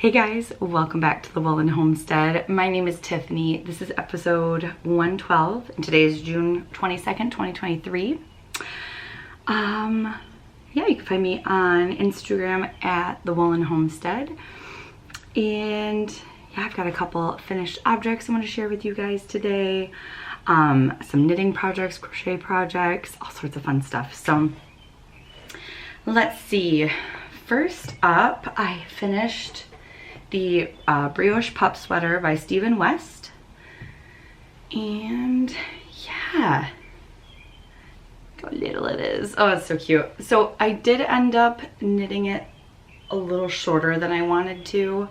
Hey guys, welcome back to the Woolen Homestead. My name is Tiffany. This is episode 112 and today is June 22nd, 2023. Yeah, you can find me on Instagram at the Woolen Homestead. And yeah, I've got a couple finished objects I want to share with you guys today. Some knitting projects, crochet projects, all sorts of fun stuff. So let's see. First up, I finished the brioche pup sweater by Stephen West, and yeah, look how little it is. Oh, it's so cute. So I did end up knitting it a little shorter than I wanted to.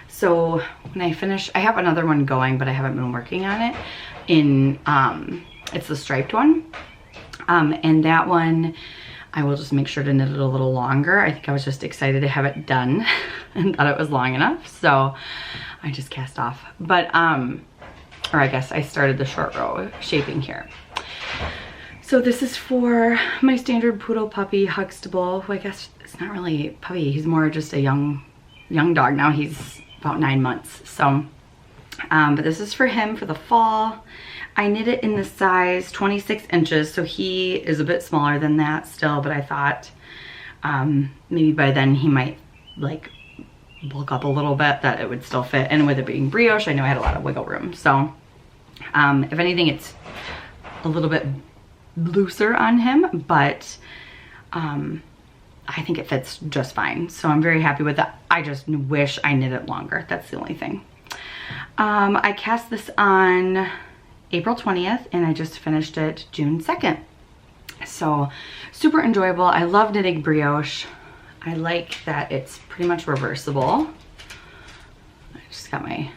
So when I finish, I have another one going, but I haven't been working on it. It's the striped one, and that one I will just make sure to knit it a little longer. I think I was just excited to have it done and thought it was long enough, so I just cast off. But, or I guess I started the short row shaping here. So this is for my standard poodle puppy, Huxtable, who I guess it's not really a puppy. He's more just a young dog now. He's about 9 months. So, but this is for him for the fall. I knit it in the size 26 inches, so he is a bit smaller than that still, but I thought maybe by then he might like bulk up a little bit, that it would still fit. And with it being brioche, I know I had a lot of wiggle room. So if anything, it's a little bit looser on him, but I think it fits just fine. So I'm very happy with that. I just wish I knit it longer. That's the only thing. I cast this on April 20th and I just finished it June 2nd. So super enjoyable. I love knitting brioche. I like that it's pretty much reversible. I just got my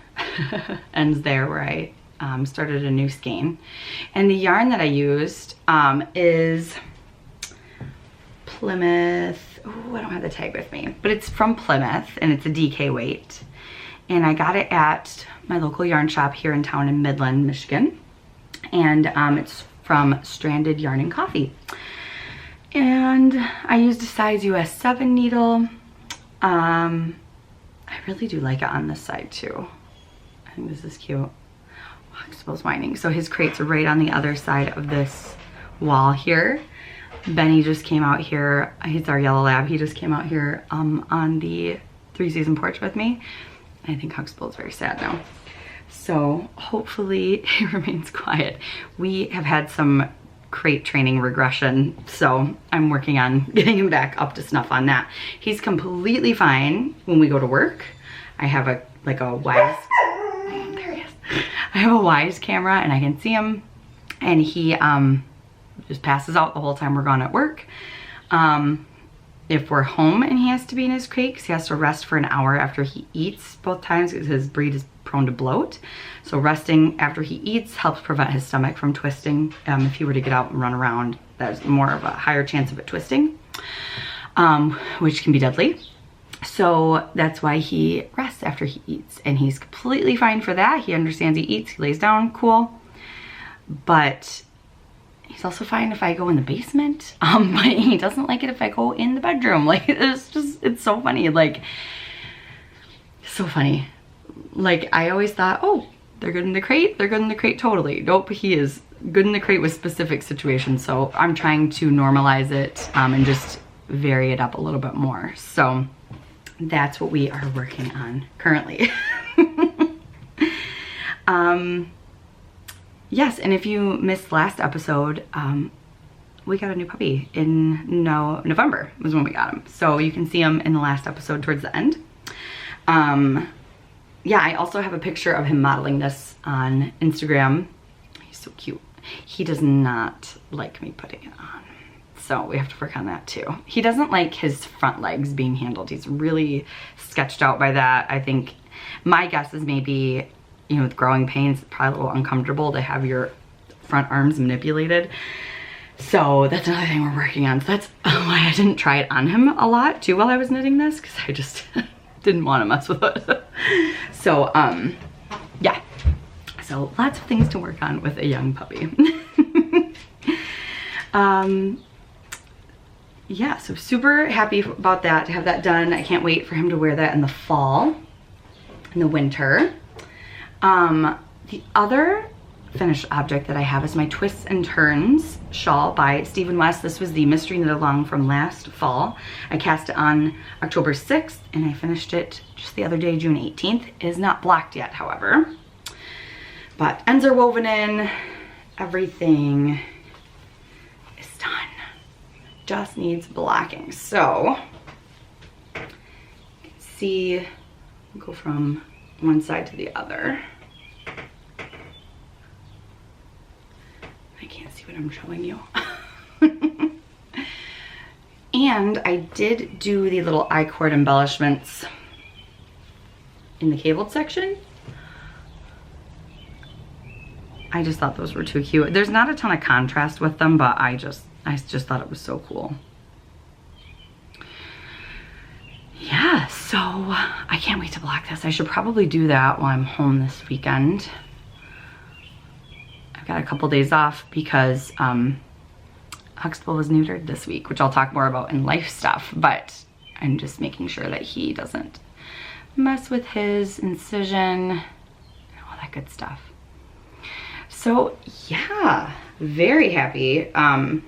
ends there where I started a new skein. And the yarn that I used is Plymouth. Oh, I don't have the tag with me, but it's from Plymouth and it's a DK weight. And I got it at my local yarn shop here in town in Midland, Michigan. And it's from Stranded Yarn and Coffee. And I used a size US 7 needle. I really do like it on this side too. I think this is cute. Huxtable's whining. So his crates are right on the other side of this wall here. Benny just came out here. He's our yellow lab. He just came out here on the 3-season porch with me. I think Huxtable is very sad now. So hopefully he remains quiet. We have had some crate training regression, so I'm working on getting him back up to snuff on that. He's completely fine when we go to work. I have a Wise, there he is. I have a Wise camera and I can see him, and he just passes out the whole time we're gone at work. If we're home and he has to be in his crate, because he has to rest for an hour after he eats both times because his breed is prone to bloat. So resting after he eats helps prevent his stomach from twisting. If he were to get out and run around, there's more of a higher chance of it twisting, which can be deadly. So that's why he rests after he eats, and he's completely fine for that. He understands he eats, he lays down, cool. But he's also fine if I go in the basement, but he doesn't like it if I go in the bedroom. Like, it's so funny, like, so funny. Like, I always thought, oh, they're good in the crate, they're good in the crate, totally. Nope, he is good in the crate with specific situations, so I'm trying to normalize it and just vary it up a little bit more. So that's what we are working on currently. Yes, and if you missed last episode, we got a new puppy in November was when we got him. So you can see him in the last episode towards the end. Yeah, I also have a picture of him modeling this on Instagram. He's so cute. He does not like me putting it on, so we have to work on that too. He doesn't like his front legs being handled. He's really sketched out by that. I think my guess is maybe, you know, with growing pains, it's probably a little uncomfortable to have your front arms manipulated. So that's another thing we're working on. So that's why I didn't try it on him a lot too while I was knitting this, because I just didn't want to mess with it. So yeah, so lots of things to work on with a young puppy. Yeah, so super happy about that, to have that done. I can't wait for him to wear that in the fall. in the winter. The other finished object that I have is my Twists and Turns shawl by Stephen West. This was the mystery knit along from last fall. I cast it on October 6th and I finished it just the other day, June 18th. It is not blocked yet, however. But ends are woven in, everything is done. Just needs blocking. So, you can see, go from one side to the other. I can't see what I'm showing you. And I did do the little I-cord embellishments in the cabled section. I just thought those were too cute. There's not a ton of contrast with them, but I just thought it was so cool. Yeah, so I can't wait to block this. I should probably do that while I'm home this weekend. I've got a couple days off because Huxtable was neutered this week, which I'll talk more about in life stuff, but I'm just making sure that he doesn't mess with his incision and all that good stuff. So yeah, very happy. I'll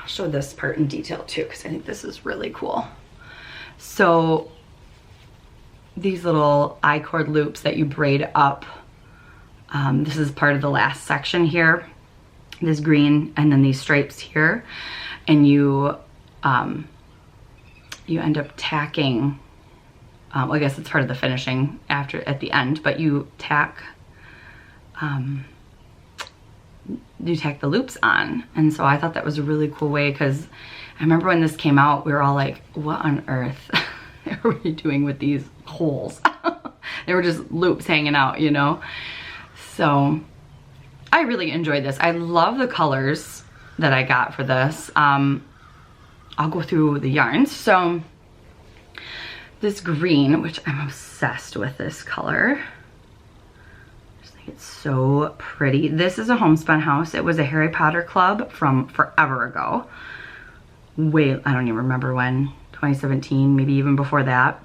show this part in detail too, because I think this is really cool. So these little I-cord loops that you braid up, this is part of the last section here, this green, and then these stripes here, and you end up tacking, well, I guess it's part of the finishing at the end, but you tack the loops on. And so I thought that was a really cool way, because I remember when this came out, we were all like, what on earth are we doing with these holes? They were just loops hanging out, you know? So I really enjoyed this. I love the colors that I got for this. I'll go through the yarns. So this green, which I'm obsessed with this color. It's so pretty. This is a homespun house. It was a Harry Potter club from forever ago. I don't even remember when, 2017, maybe even before that.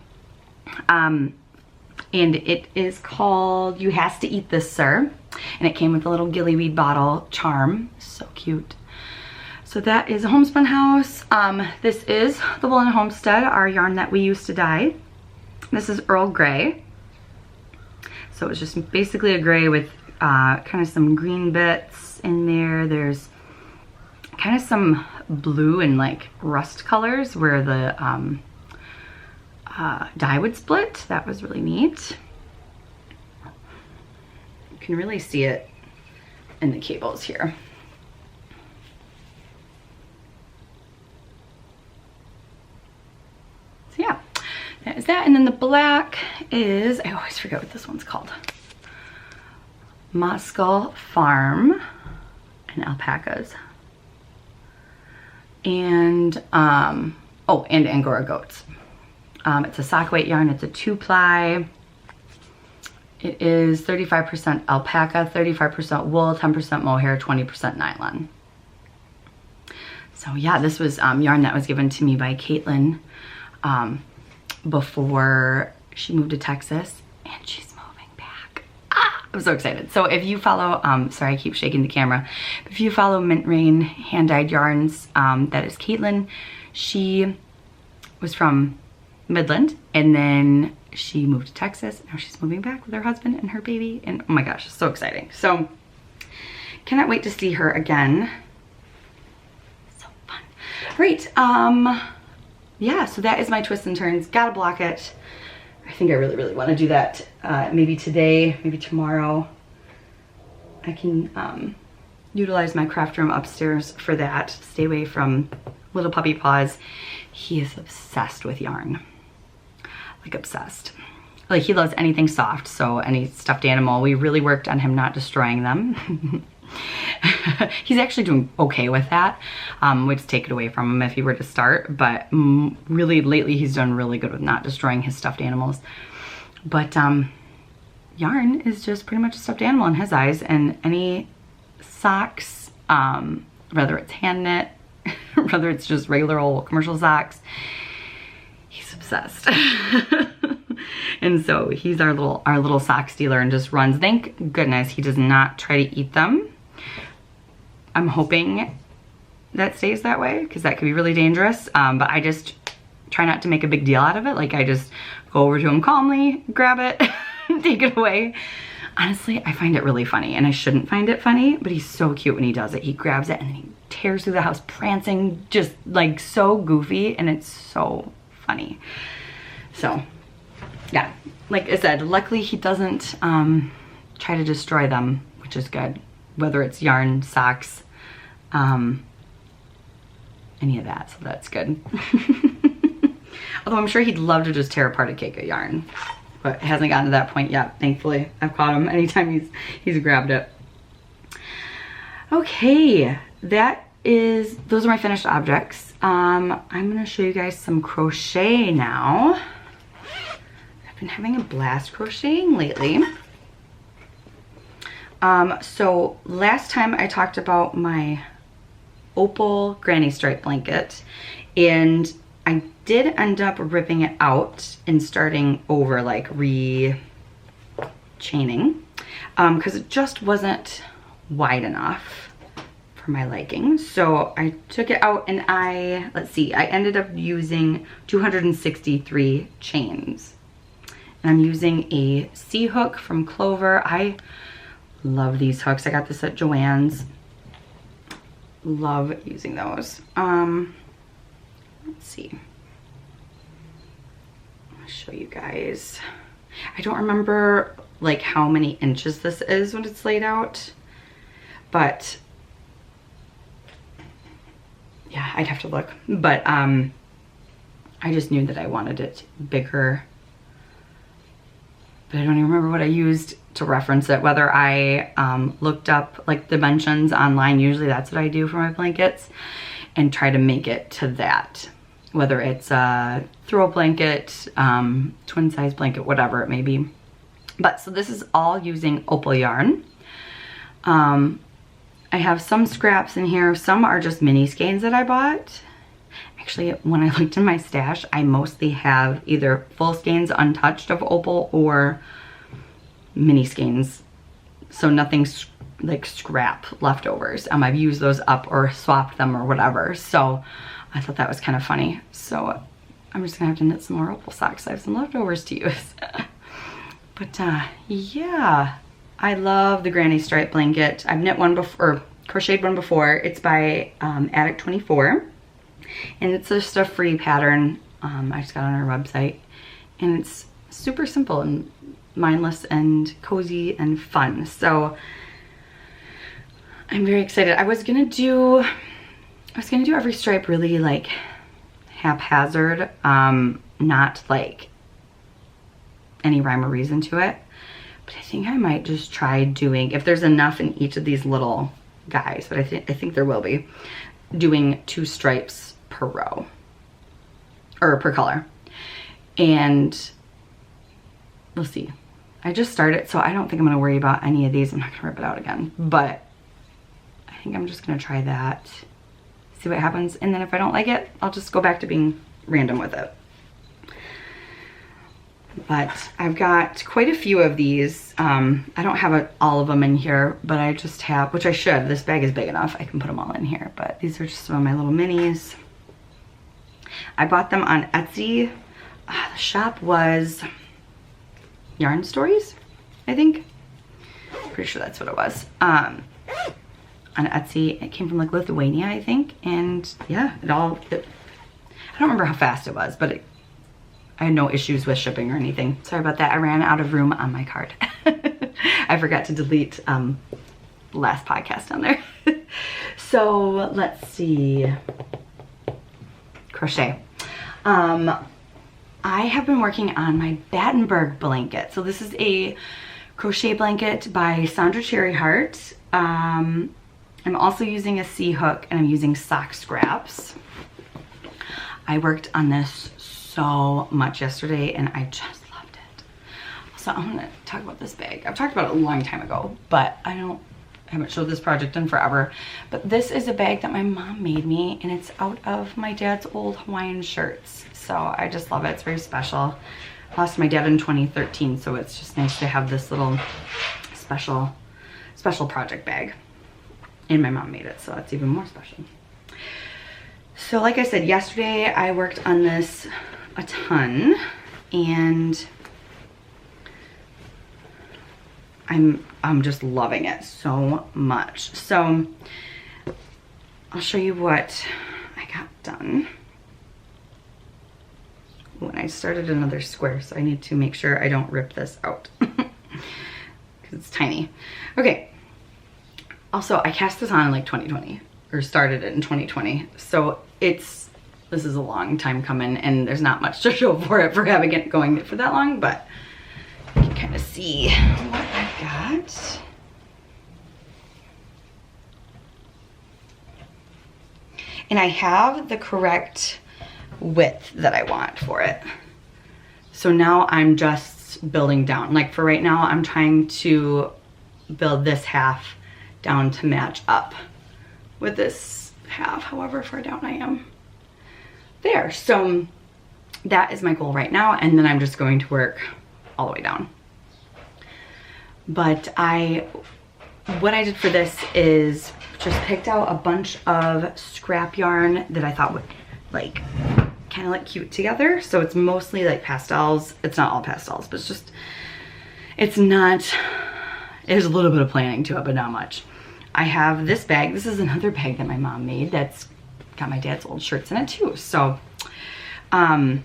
And it is called You Has to Eat This, Sir. And it came with a little gillyweed bottle charm. So cute. So that is a homespun house. This is the Woolen Homestead, our yarn that we used to dye. This is Earl Grey. So it's just basically a gray with kind of some green bits in there. There's kind of some blue and like rust colors where the dye would split. That was really neat. You can really see it in the cables here. So yeah, that is that. And then the black is, I always forget what this one's called. Moscow Farm and alpacas. And, oh, and Angora goats. It's a sock weight yarn. It's a 2-ply. It is 35% alpaca, 35% wool, 10% mohair, 20% nylon. So yeah, this was yarn that was given to me by Caitlin before she moved to Texas, and she's moving back. I'm so excited. So if you follow, sorry, I keep shaking the camera. If you follow Mint Rain hand-dyed yarns, that is Caitlin. She was from Midland, and then she moved to Texas. Now she's moving back with her husband and her baby, and oh my gosh, so exciting. So cannot wait to see her again. So fun. Great. Yeah, so that is my twists and turns. Gotta block it. I think I really, really want to do that. Maybe today, maybe tomorrow. I can utilize my craft room upstairs for that. Stay away from little puppy paws. He is obsessed with yarn. Like obsessed. Like he loves anything soft, so any stuffed animal. We really worked on him not destroying them. He's actually doing okay with that. We'd just take it away from him if he were to start, but really lately he's done really good with not destroying his stuffed animals. But yarn is just pretty much a stuffed animal in his eyes, and any socks, whether it's hand knit, whether it's just regular old commercial socks, he's obsessed. And so he's our little sock stealer and just runs. Thank goodness he does not try to eat them. I'm hoping that stays that way because that could be really dangerous. But I just try not to make a big deal out of it. Like I just go over to him calmly, grab it, take it away. Honestly, I find it really funny, and I shouldn't find it funny, but he's so cute when he does it. He grabs it and then he tears through the house prancing, just like so goofy, and it's so funny. So yeah, like I said, luckily he doesn't try to destroy them, which is good. Whether it's yarn, socks, any of that, so that's good. Although I'm sure he'd love to just tear apart a cake of yarn, but it hasn't gotten to that point yet, thankfully. I've caught him anytime he's grabbed it. Okay, those are my finished objects. I'm gonna show you guys some crochet now. I've been having a blast crocheting lately. So last time I talked about my opal granny stripe blanket, and I did end up ripping it out and starting over, like re-chaining, because it just wasn't wide enough for my liking. So I took it out and I ended up using 263 chains. And I'm using a C hook from Clover. I love these hooks. I got this at Joann's. Love using those. Let's see. I'll show you guys. I don't remember like how many inches this is when it's laid out, but yeah, I'd have to look. But I just knew that I wanted it bigger, but I don't even remember what I used to reference it, whether I looked up like dimensions online. Usually that's what I do for my blankets, and try to make it to that, whether it's a throw blanket, twin size blanket, whatever it may be. But so this is all using opal yarn. I have some scraps in here. Some are just mini skeins that I bought. Actually, when I looked in my stash, I mostly have either full skeins untouched of opal or mini skeins. So nothing's like scrap leftovers. I've used those up or swapped them or whatever. So I thought that was kind of funny. So I'm just gonna have to knit some more opal socks. I have some leftovers to use. But yeah, I love the granny stripe blanket. I've knit one before, or crocheted one before. It's by Attic 24. And it's just a free pattern. I just got on our website. And it's super simple and mindless and cozy and fun. So I'm very excited. I was gonna do every stripe really like haphazard, not like any rhyme or reason to it. But I think I might just try doing, if there's enough in each of these little guys, but I think there will be, doing 2 stripes per row or per color. And we'll see. I just started, so I don't think I'm gonna worry about any of these. I'm not gonna rip it out again, but I think I'm just gonna try that, see what happens. And then if I don't like it, I'll just go back to being random with it. But I've got quite a few of these. I don't have all of them in here, but I just have, which I should. This bag is big enough. I can put them all in here, but these are just some of my little minis. I bought them on Etsy. The shop was Yarn Stories, I think. Pretty sure that's what it was. On Etsy. It came from like Lithuania, I think. And yeah, I don't remember how fast it was, but I had no issues with shipping or anything. Sorry about that. I ran out of room on my card. I forgot to delete last podcast on there. So let's see. Crochet. I have been working on my Battenberg blanket. So this is a crochet blanket by Sandra Cherryheart. I'm also using a C hook and I'm using sock scraps. I worked on this so much yesterday and I just loved it. So I'm gonna talk about this bag. I've talked about it a long time ago, but I haven't showed this project in forever. But this is a bag that my mom made me, and it's out of my dad's old Hawaiian shirts. So I just love it. It's very special. lost my dad in 2013, so it's just nice to have this little special project bag. And my mom made it, so it's even more special. So like I said, yesterday I worked on this a ton, and I'm just loving it so much. So I'll show you what I got done. When I started another square, so I need to make sure I don't rip this out because it's tiny. Okay. Also, I cast this on in like 2020, or started it in 2020. So this is a long time coming, and there's not much to show for it for having it going for that long, but you can kind of see what I've got. And I have the correct width that I want for it. So now I'm just building down. Like for right now, I'm trying to build this half down to match up with this half, however far down I am. There, so that is my goal right now, and then I'm just going to work all the way down. But what I did for this is just picked out a bunch of scrap yarn that I thought would like kind of look cute together. So it's mostly like pastels. It's not all pastels, but there's a little bit of planning to it, but not much. I have this bag. This is another bag that my mom made that's got my dad's old shirts in it too. So there's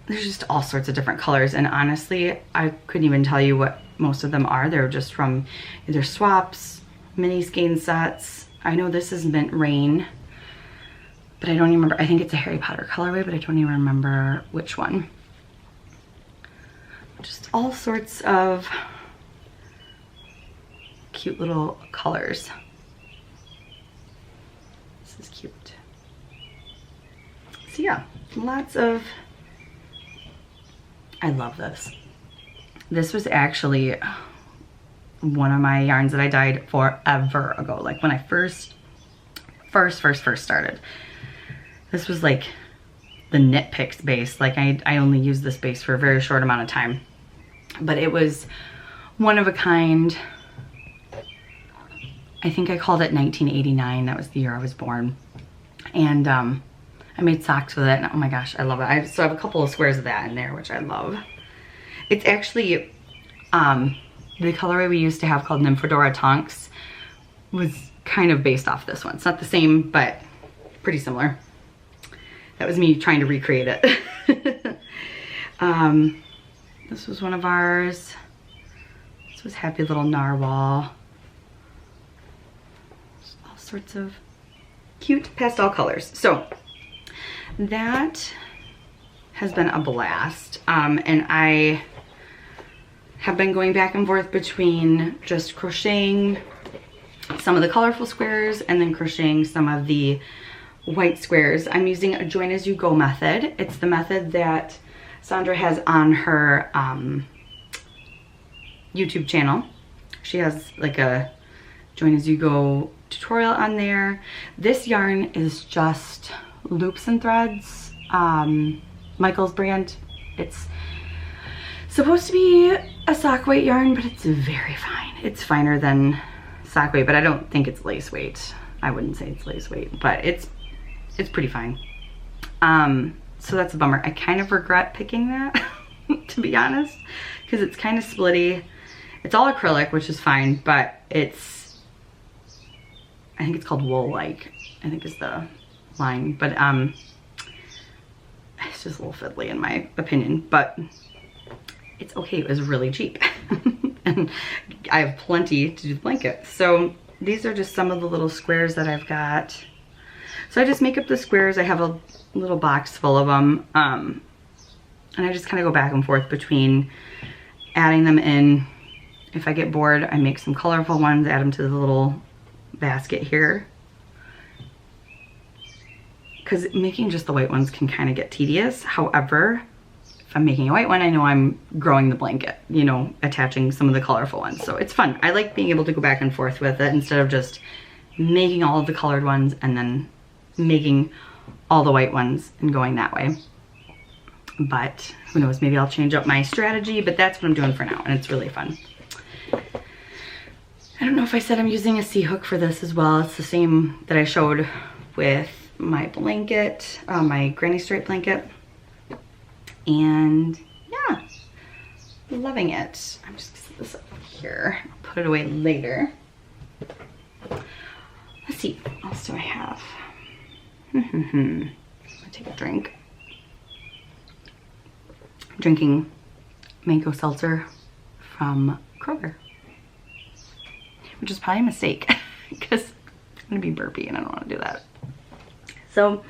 just all sorts of different colors, and honestly I couldn't even tell you what most of them are. They're just from either swaps, mini skein sets. I know this is Mint Rain, but I don't even remember. I think it's a Harry Potter colorway, but I don't even remember which one. Just all sorts of cute little colors. This is cute. So yeah, I love this. This was actually one of my yarns that I dyed forever ago. Like when I first started. This was like the Knit Picks base. Like I only used this base for a very short amount of time, but it was one of a kind. I think I called it 1989. That was the year I was born. And I made socks with it, and oh my gosh, I love it. I have a couple of squares of that in there, which I love. It's actually the colorway we used to have called Nymphadora Tonks was kind of based off this one. It's not the same, but pretty similar. That was me trying to recreate it. This was one of ours. This was Happy Little Narwhal. All sorts of cute pastel colors. So that has been a blast. And I have been going back and forth between just crocheting some of the colorful squares and then crocheting some of the white squares. I'm using a join as you go method. It's the method that Sandra has on her YouTube channel. She has like a join as you go tutorial on there. This yarn is just loops and threads, Michael's brand. It's supposed to be a sock weight yarn, but it's very fine. It's finer than sock weight, but I don't think it's lace weight. I wouldn't say it's lace weight, but it's pretty fine. So that's a bummer. I kind of regret picking that, to be honest, because it's kind of splitty. It's all acrylic, which is fine, but I think it's called wool-like, I think is the line, but it's just a little fiddly in my opinion, but it's okay. It was really cheap. And I have plenty to do the blanket. So these are just some of the little squares that I've got. So I just make up the squares. I have a little box full of them. And I just kind of go back and forth between adding them in. If I get bored, I make some colorful ones, add them to the little basket here. Because making just the white ones can kind of get tedious. However, if I'm making a white one, I know I'm growing the blanket, you know, attaching some of the colorful ones. So it's fun. I like being able to go back and forth with it instead of just making all of the colored ones and then making all the white ones and going that way. but who knows, maybe I'll change up my strategy, but that's what I'm doing for now, and it's really fun. I don't know if I said I'm using a C-hook for this as well. It's the same that I showed with my blanket, my granny stripe blanket. And yeah, loving it. I'm just gonna set this up here. I'll put it away later. Let's see, what else do I have? I'm gonna take a drink. I'm drinking mango seltzer from Kroger, which is probably a mistake because it's gonna be burpy and I don't wanna do that. So,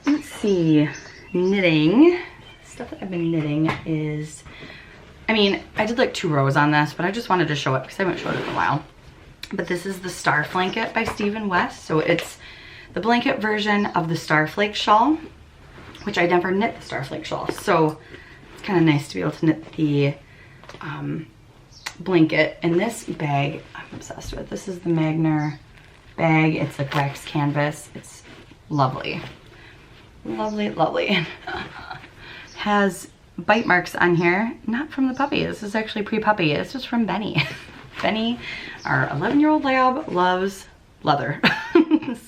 let's see, knitting. Stuff that I've been knitting is, I mean, I did like 2 rows on this, but I just wanted to show it because I haven't showed it in a while. But this is the Star Blanket by Stephen West. So it's the blanket version of the Starflake shawl, which I never knit the Starflake shawl. So it's kind of nice to be able to knit the blanket. And this bag, I'm obsessed with. This is the Magner bag. It's like wax canvas. It's lovely. Lovely, lovely. Has bite marks on here, not from the puppy. This is actually pre-puppy. This is from Benny. Benny, our 11-year-old lab, loves leather.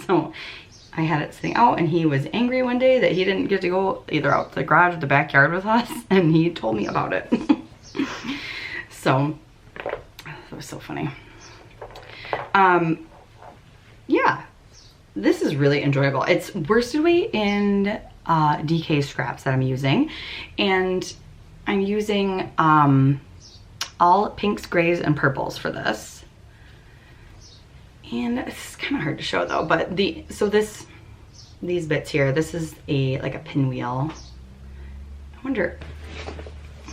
So I had it sitting out and he was angry one day that he didn't get to go either out to the garage or the backyard with us, and he told me about it. So that was so funny. Yeah, this is really enjoyable. It's worsted weight in DK scraps that I'm using, and I'm using all pinks, grays, and purples for this. And it's kind of hard to show though, but these bits here, this is like a pinwheel. I wonder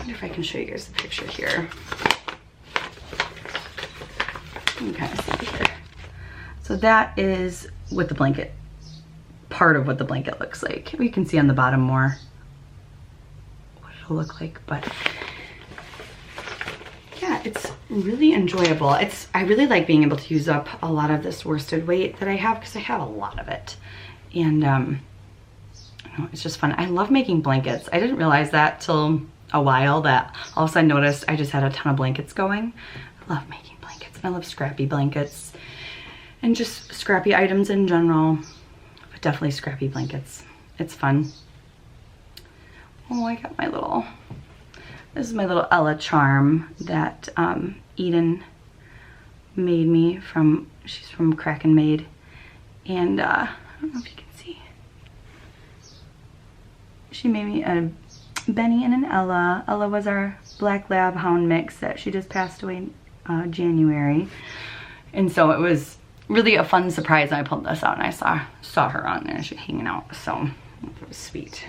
if I can show you guys the picture here. You can kind of see here. So that is what the blanket, part of what the blanket looks like. We can see on the bottom more what it'll look like, but yeah, it's really enjoyable. I really like being able to use up a lot of this worsted weight that I have because I have a lot of it. And you know, it's just fun. I love making blankets. I didn't realize that till a while, that all of a sudden noticed I just had a ton of blankets going. I love making blankets, and I love scrappy blankets and just scrappy items in general, but definitely scrappy blankets. It's fun. Oh, I got my little, this is my little Ella charm that Eden made me from, she's from Kraken Made. And I don't know if you can see. She made me a Benny and an Ella. Ella was our Black Lab Hound mix that she just passed away in January. And so it was really a fun surprise. I pulled this out and I saw her on there, she hanging out. So it was sweet.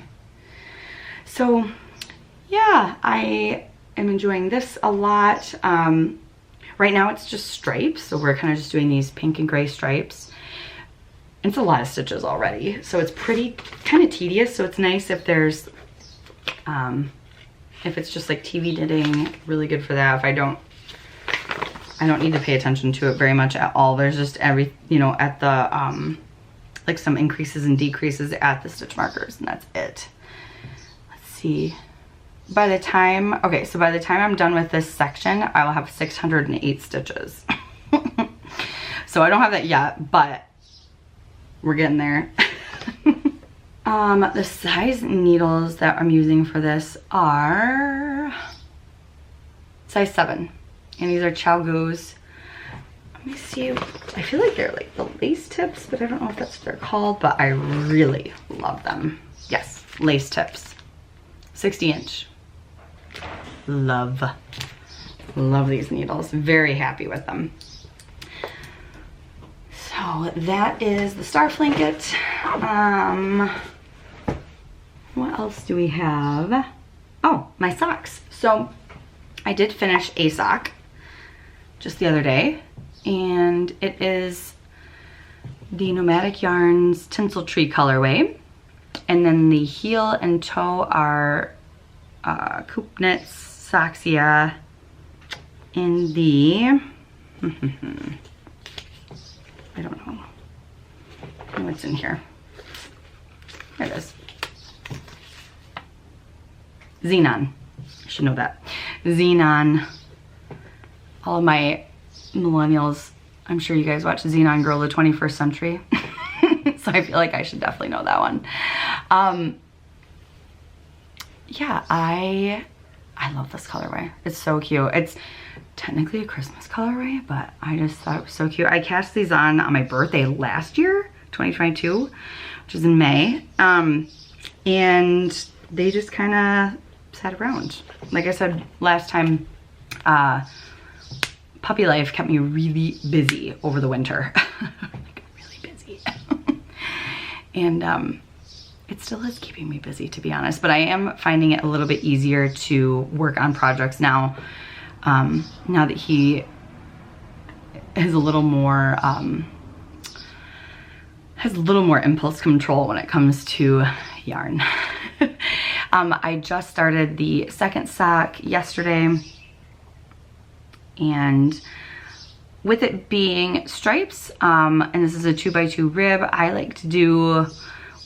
So yeah, I am enjoying this a lot. Right now it's just stripes, so we're kind of just doing these pink and gray stripes. And it's a lot of stitches already, so it's pretty kind of tedious. So it's nice if there's if it's just like TV knitting, really good for that. If I don't need to pay attention to it very much at all. There's just you know, at the like some increases and decreases at the stitch markers, and that's it. Let's see. By the time I'm done with this section, I will have 608 stitches. So I don't have that yet, but we're getting there. The size needles that I'm using for this are size 7. And these are Chalgoos. Let me see. I feel like they're like the lace tips, but I don't know if that's what they're called, but I really love them. Yes, lace tips. 60-inch. Love these needles. Very happy with them. So that is the Star Blanket. What else do we have? Oh, my socks. So I did finish a sock just the other day, and it is the Nomadic Yarns Tinsel Tree colorway. And then the heel and toe are Coop Knits Soxia in the, I don't know what's in here. There it is. Xenon. I should know that. Xenon. All of my millennials, I'm sure you guys watch Xenon Girl of the 21st Century. So I feel like I should definitely know that one. Yeah, I love this colorway. It's so cute. It's technically a Christmas colorway, but I just thought it was so cute. I cast these on my birthday last year, 2022, which is in May. And they just kind of sat around. Like I said last time, puppy life kept me really busy over the winter. Like really busy. And it still is keeping me busy, to be honest, but I am finding it a little bit easier to work on projects now, now that he is a little more, has a little more impulse control when it comes to yarn. I just started the second sock yesterday, and with it being stripes, and this is a 2x2 rib, I like to do,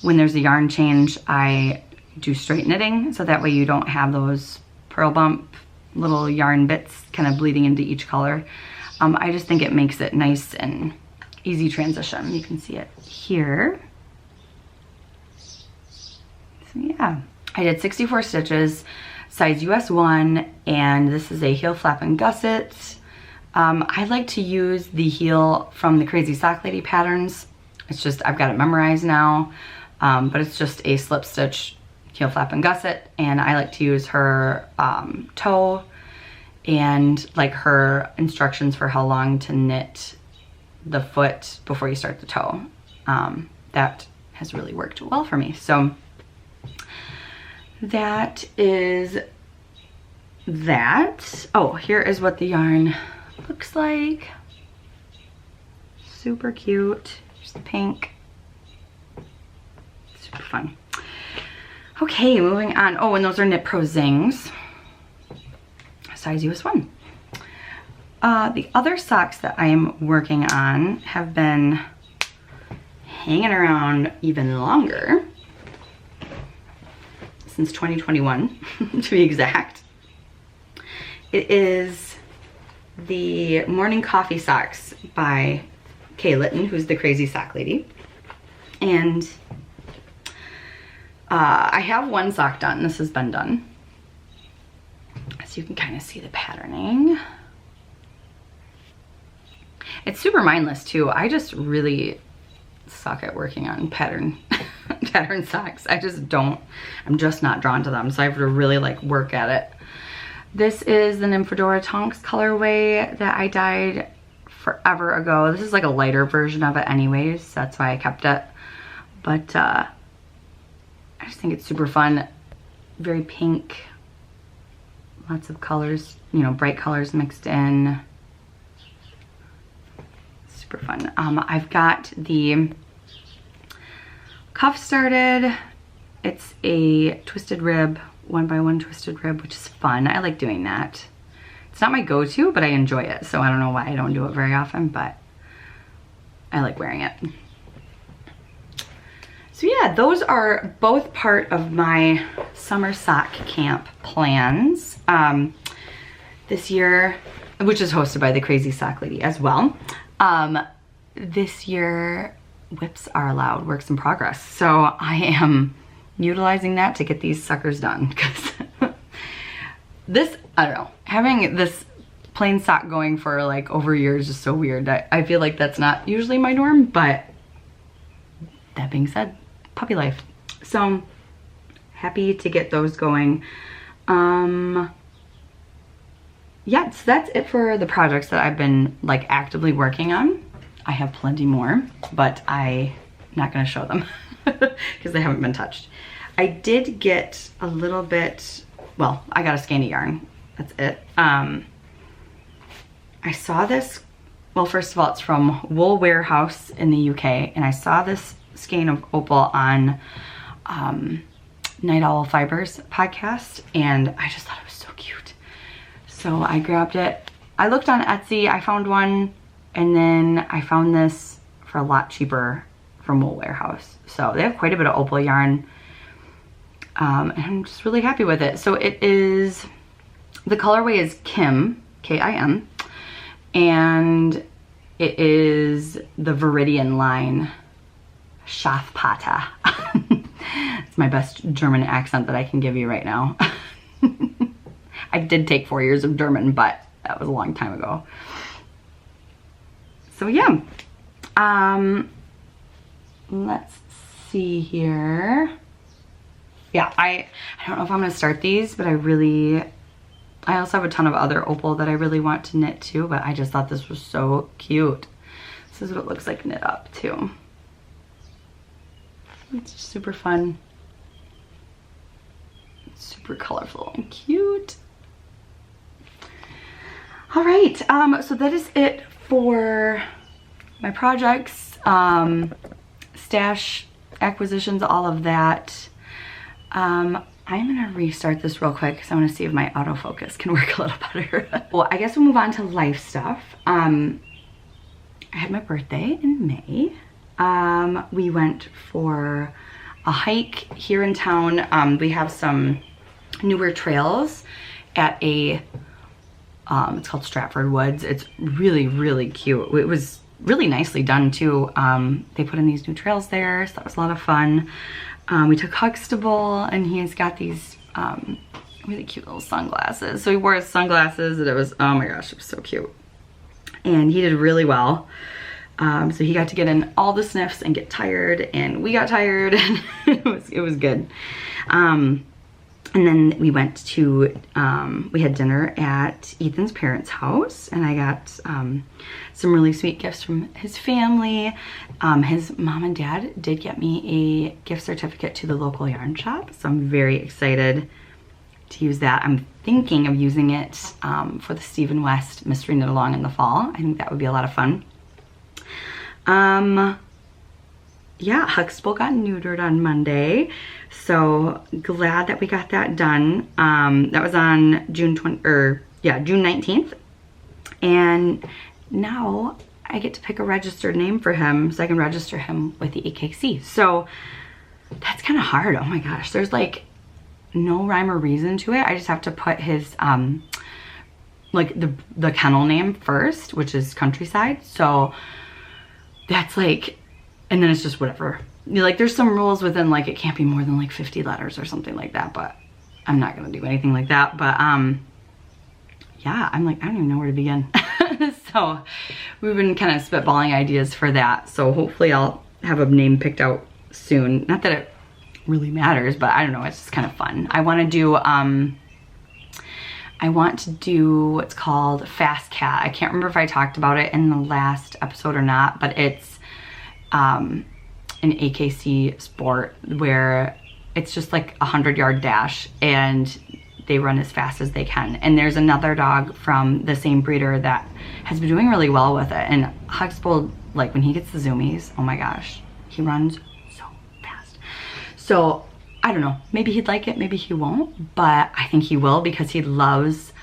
when there's a yarn change, I do straight knitting, so that way you don't have those purl bump little yarn bits kind of bleeding into each color. I just think it makes it nice and easy transition. You can see it here. So yeah, I did 64 stitches, size US 1, and this is a heel flap and gusset. I like to use the heel from the Crazy Sock Lady patterns. It's just, I've got it memorized now. But it's just a slip stitch heel flap and gusset, and I like to use her toe and like her instructions for how long to knit the foot before you start the toe. That has really worked well for me. So that is that. Oh, here is what the yarn looks like. Super cute. Here's the pink. Super fun. Okay, moving on. Oh, and those are Knit Pro Zings, size US 1. The other socks that I am working on have been hanging around even longer, since 2021 to be exact. It is the Morning Coffee Socks by Kay Litton, who's the Crazy Sock Lady. And I have one sock done. This has been done. So you can kind of see the patterning. It's super mindless too. I just really suck at working on pattern socks. I just don't, I'm just not drawn to them. So I have to really like work at it. This is the Nymphadora Tonks colorway that I dyed forever ago. This is like a lighter version of it anyways. So that's why I kept it. But I just think it's super fun. Very pink. Lots of colors, you know, bright colors mixed in. Super fun. I've got the cuff started. It's a twisted rib, 1x1 twisted rib, which is fun. I like doing that. It's not my go-to, but I enjoy it. So I don't know why I don't do it very often, but I like wearing it. So yeah, those are both part of my summer sock camp plans this year, which is hosted by the Crazy Sock Lady as well. This year, whips are allowed, works in progress. So I am utilizing that to get these suckers done, because this, I don't know, having this plain sock going for like over a year is just so weird. I feel like that's not usually my norm, but that being said, puppy life. So happy to get those going. Yeah, so that's it for the projects that I've been like actively working on. I have plenty more, but I'm not gonna show them because they haven't been touched. I did get a little bit, well, I got a skein of yarn, that's it. I saw this, well, first of all, it's from Wool Warehouse in the UK, and I saw this skein of opal on Night Owl Fibers podcast, and I just thought it was so cute. So I grabbed it. I looked on Etsy, I found one, and then I found this for a lot cheaper from Wool Warehouse. So they have quite a bit of opal yarn. And I'm just really happy with it. So it is, the colorway is Kim, K-I-M, and it is the Viridian line, Schafpata. It's my best German accent that I can give you right now. I did take 4 years of German, but that was a long time ago. So yeah, let's see here. Yeah, I don't know if I'm gonna start these, but I also have a ton of other opal that I really want to knit too, but I just thought this was so cute. This is what it looks like knit up too. It's super fun. Super colorful and cute. All right, so that is it for my projects, stash acquisitions, all of that. I'm gonna restart this real quick because I want to see if my autofocus can work a little better. Well, I guess we'll move on to life stuff. I had my birthday in May. We went for a hike here in town. We have some newer trails at a, it's called Stratford Woods. It's really, really cute. It was really nicely done too. They put in these new trails there, so that was a lot of fun. We took Huxtable, and he's got these really cute little sunglasses. So he wore his sunglasses, and it was, oh my gosh, it was so cute. And he did really well. So he got to get in all the sniffs and get tired, and we got tired, and it was good. And then we went to, we had dinner at Ethan's parents' house, and I got some really sweet gifts from his family. His mom and dad did get me a gift certificate to the local yarn shop, so I'm very excited to use that. I'm thinking of using it for the Stephen West Mystery Knit Along in the fall. I think that would be a lot of fun. Yeah, Huxtable got neutered on Monday, so glad that we got that done. That was on June 19th, and now I get to pick a registered name for him so I can register him with the EKC. So that's kind of hard. Oh my gosh, there's like no rhyme or reason to it. I just have to put his like the kennel name first, which is Countryside. So that's like, and then it's just whatever. Like there's some rules within, like it can't be more than like 50 letters or something like that, but I'm not gonna do anything like that. But yeah, I'm like, I don't even know where to begin. So we've been kind of spitballing ideas for that. So hopefully I'll have a name picked out soon. Not that it really matters, but I don't know, it's just kind of fun. I want to do what's called Fast Cat. I can't remember if I talked about it in the last episode or not, but it's an AKC sport where it's just like a 100-yard dash, and they run as fast as they can. And there's another dog from the same breeder that has been doing really well with it. And Huxtable, like when he gets the zoomies, oh my gosh, he runs so fast. So I don't know, maybe he'd like it, maybe he won't, but I think he will because he loves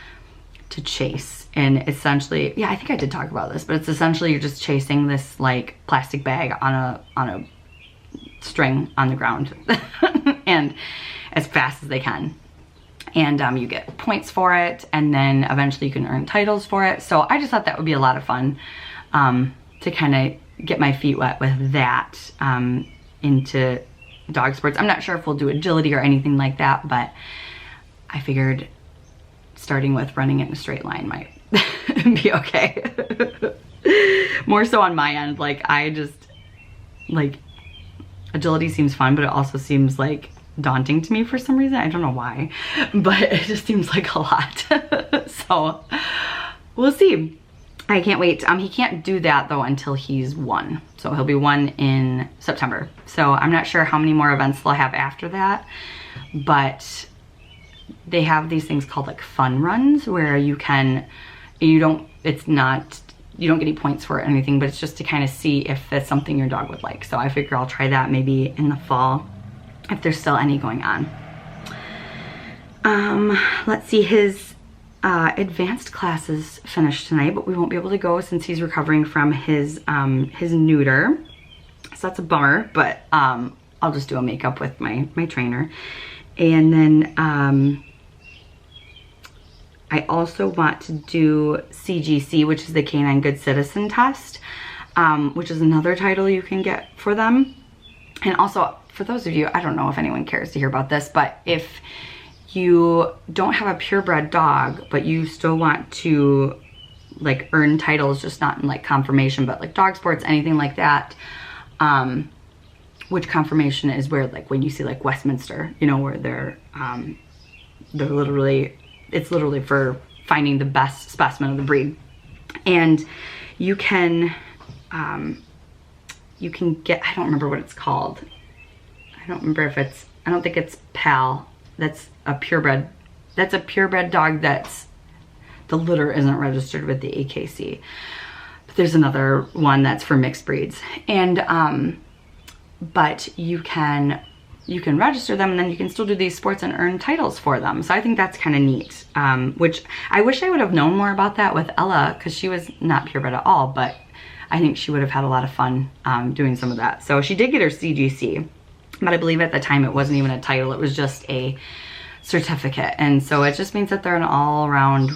to chase. And essentially, yeah, I think I did talk about this, but it's essentially you're just chasing this like plastic bag on a string on the ground and as fast as they can. And you get points for it, and then eventually you can earn titles for it. So I just thought that would be a lot of fun to kind of get my feet wet with that into dog sports. I'm not sure if we'll do agility or anything like that, but I figured starting with running it in a straight line might be okay. More so on my end, like I just, like agility seems fun, but it also seems like daunting to me for some reason. I don't know why, but it just seems like a lot. So we'll see. I can't wait. He can't do that though until he's 1. So he'll be 1 in September. So I'm not sure how many more events they'll have after that, but they have these things called like fun runs where you don't get any points for it or anything, but it's just to kind of see if it's something your dog would like. So I figure I'll try that maybe in the fall if there's still any going on. Let's see, his advanced classes finished tonight, but we won't be able to go since he's recovering from his neuter. So that's a bummer, but I'll just do a makeup with my trainer. And then I also want to do CGC, which is the Canine Good Citizen Test, which is another title you can get for them. And also, for those of you, I don't know if anyone cares to hear about this, but if you don't have a purebred dog, but you still want to like earn titles, just not in like conformation, but like dog sports, anything like that, which conformation is where like when you see like Westminster, you know, where they're literally, it's literally for finding the best specimen of the breed. And you can get, I don't remember what it's called. I don't remember if it's, I don't think it's PAL. That's a purebred dog that's, the litter isn't registered with the AKC. But there's another one that's for mixed breeds. And, but you can register them, and then you can still do these sports and earn titles for them. So I think that's kind of neat, which I wish I would have known more about that with Ella, because she was not purebred at all, but I think she would have had a lot of fun doing some of that. So she did get her CGC, but I believe at the time it wasn't even a title, it was just a certificate. And so it just means that they're an all-around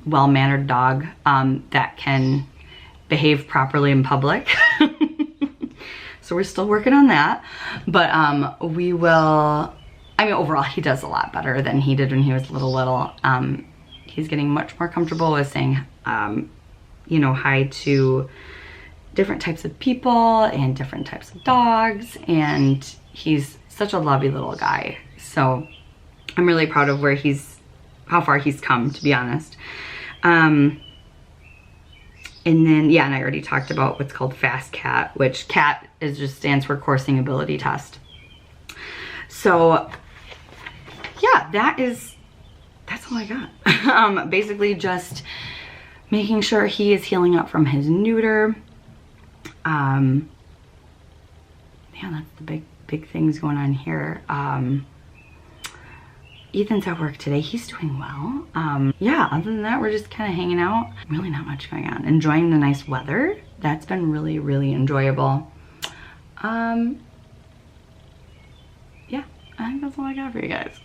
well-mannered dog that can behave properly in public. So we're still working on that, but we will, I mean, overall he does a lot better than he did when he was little. He's getting much more comfortable with saying, you know, hi to different types of people and different types of dogs, and he's such a lovely little guy. So I'm really proud of where how far he's come, to be honest. And then, yeah, and I already talked about what's called Fast Cat, which CAT just stands for Coursing Ability Test. So, yeah, that's all I got. Basically just making sure he is healing up from his neuter. Yeah, that's the big things going on here. Ethan's at work today. He's doing well. Yeah, other than that, we're just kind of hanging out. Really not much going on. Enjoying the nice weather. That's been really, really enjoyable. Yeah, I think that's all I got for you guys.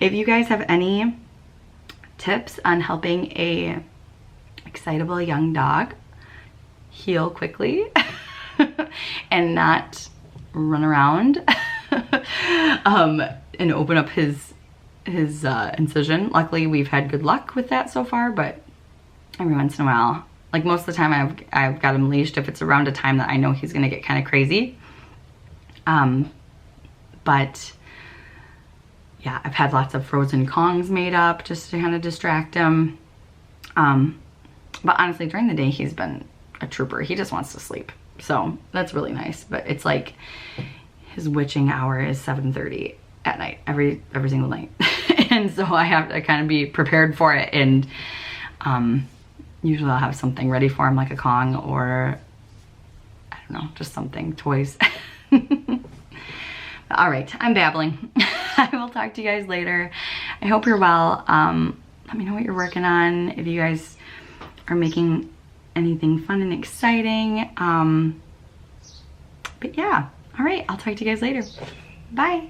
If you guys have any tips on helping a excitable young dog heal quickly and not run around and open up his incision. Luckily, we've had good luck with that so far, but every once in a while, like most of the time I've got him leashed if it's around a time that I know he's gonna get kind of crazy. But yeah, I've had lots of frozen Kongs made up just to kind of distract him. But honestly, during the day, he's been a trooper. He just wants to sleep. So that's really nice. But it's like his witching hour is 7:30 at night, every single night. And so I have to kind of be prepared for it. And usually I'll have something ready for him, like a Kong or, I don't know, just something, toys. All right, I'm babbling. I will talk to you guys later. I hope you're well. Let me know what you're working on, if you guys are making anything fun and exciting. But yeah, all right, I'll talk to you guys later. Bye.